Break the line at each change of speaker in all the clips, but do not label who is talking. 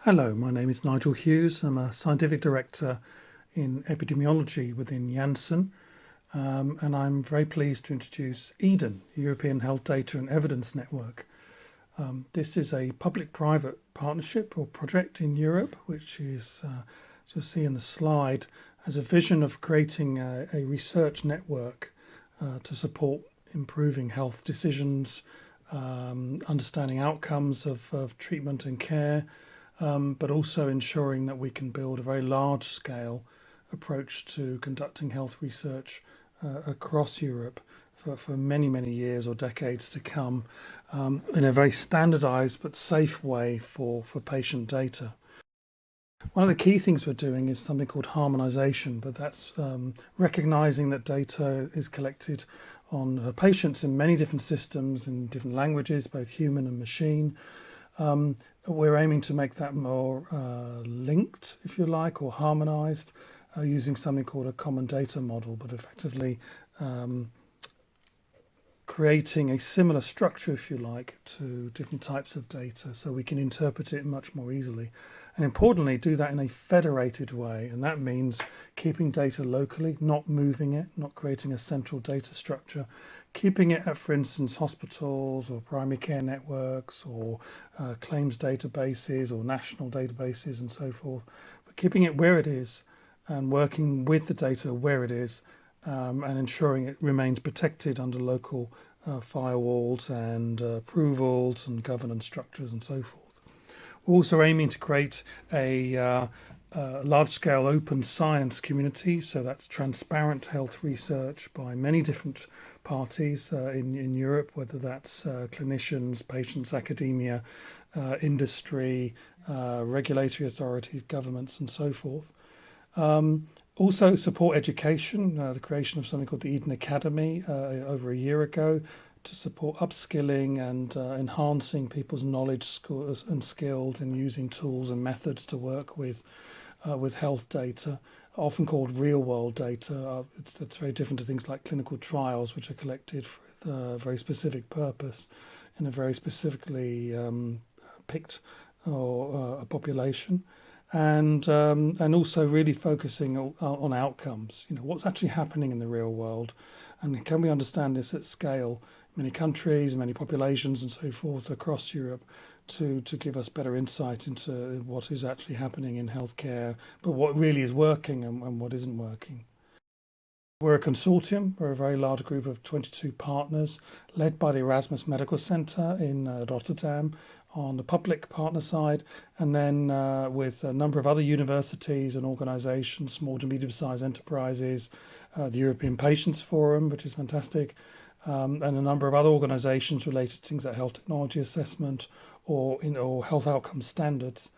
Hello, my name is Nigel Hughes. I'm a scientific director in epidemiology within Janssen, and I'm very pleased to introduce EHDEN, European Health Data and Evidence Network. This is a public-private partnership or project in Europe, which is, as you'll see in the slide, has a vision of creating a research network to support improving health decisions, understanding outcomes of treatment and care, but also ensuring that we can build a very large-scale approach to conducting health research across Europe for many, many years or decades to come, in a very standardized but safe way for patient data. One of the key things we're doing is something called harmonization, but that's recognizing that data is collected on patients in many different systems, in different languages, both human and machine. We're aiming to make that more linked, if you like, or harmonized, using something called a common data model, but effectively creating a similar structure, if you like, to different types of data so we can interpret it much more easily. And importantly, do that in a federated way. And that means keeping data locally, not moving it, not creating a central data structure, keeping it at, for instance, hospitals or primary care networks or claims databases or national databases and so forth, but keeping it where it is and working with the data where it is, and ensuring it remains protected under local firewalls and approvals and governance structures and so forth. We're also aiming to create a large-scale open science community, so that's transparent health research by many different parties in Europe, whether that's clinicians, patients, academia, industry, regulatory authorities, governments, and so forth. Also support education, the creation of something called the EHDEN Academy over a year ago to support upskilling and enhancing people's knowledge and skills in using tools and methods to work with health data, often called real-world data. It's very different to things like clinical trials, which are collected with a very specific purpose in a very specifically picked or a population. And also really focusing on outcomes. What's actually happening in the real world, and can we understand this at scale, many countries, many populations, and so forth across Europe, to give us better insight into what is actually happening in healthcare, but what really is working and what isn't working. We're a consortium. We're a very large group of 22 partners, led by the Erasmus Medical Center in Rotterdam on the public partner side, and then with a number of other universities and organizations, small to medium-sized enterprises, the European Patients Forum, which is fantastic, and a number of other organizations related to things like health technology assessment or health outcome standards.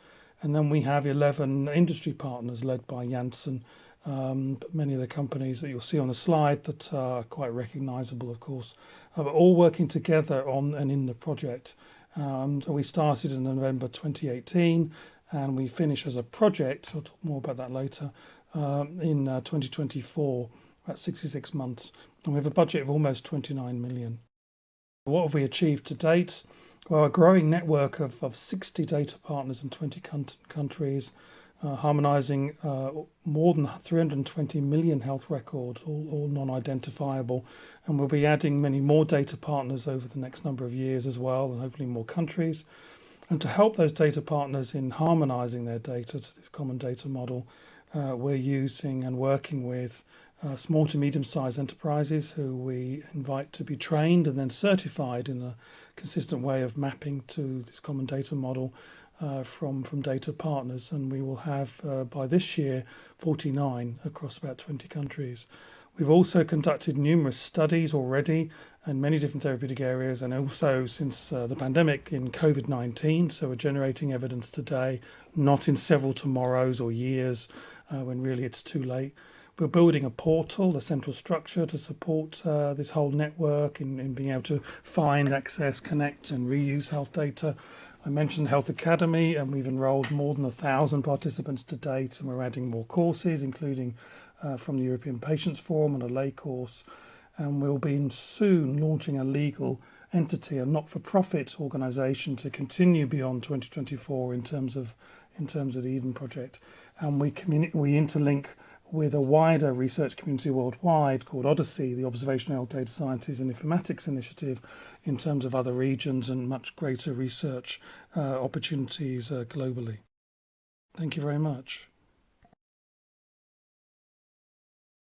And then we have 11 industry partners led by Janssen, but many of the companies that you'll see on the slide that are quite recognizable, of course, are all working together on and in the project. We started in November 2018 and we finish as a project, I'll talk more about that later, in 2024, about 66 months. And we have a budget of almost 29 million. What have we achieved to date? Well, a growing network of 60 data partners in 20 countries, harmonizing more than 320 million health records, all non-identifiable. And we'll be adding many more data partners over the next number of years as well, and hopefully more countries. And to help those data partners in harmonizing their data to this common data model, we're using and working with small to medium-sized enterprises who we invite to be trained and then certified in a consistent way of mapping to this common data model from data partners. And we will have by this year 49 across about 20 countries. We've also conducted numerous studies already in many different therapeutic areas, and also since the pandemic in COVID-19. So we're generating evidence today, not in several tomorrows or years when really it's too late. We're building a portal, a central structure to support this whole network in being able to find, access, connect and reuse health data. I mentioned Health Academy, and we've enrolled more than 1,000 participants to date, and we're adding more courses, including from the European Patients Forum and a lay course. And we'll be soon launching a legal entity, a not-for-profit organisation, to continue beyond 2024 in terms of in terms of the EHDEN project, and we interlink with a wider research community worldwide called Odyssey, the Observational Data Sciences and Informatics Initiative, in terms of other regions and much greater research opportunities globally. Thank you very much.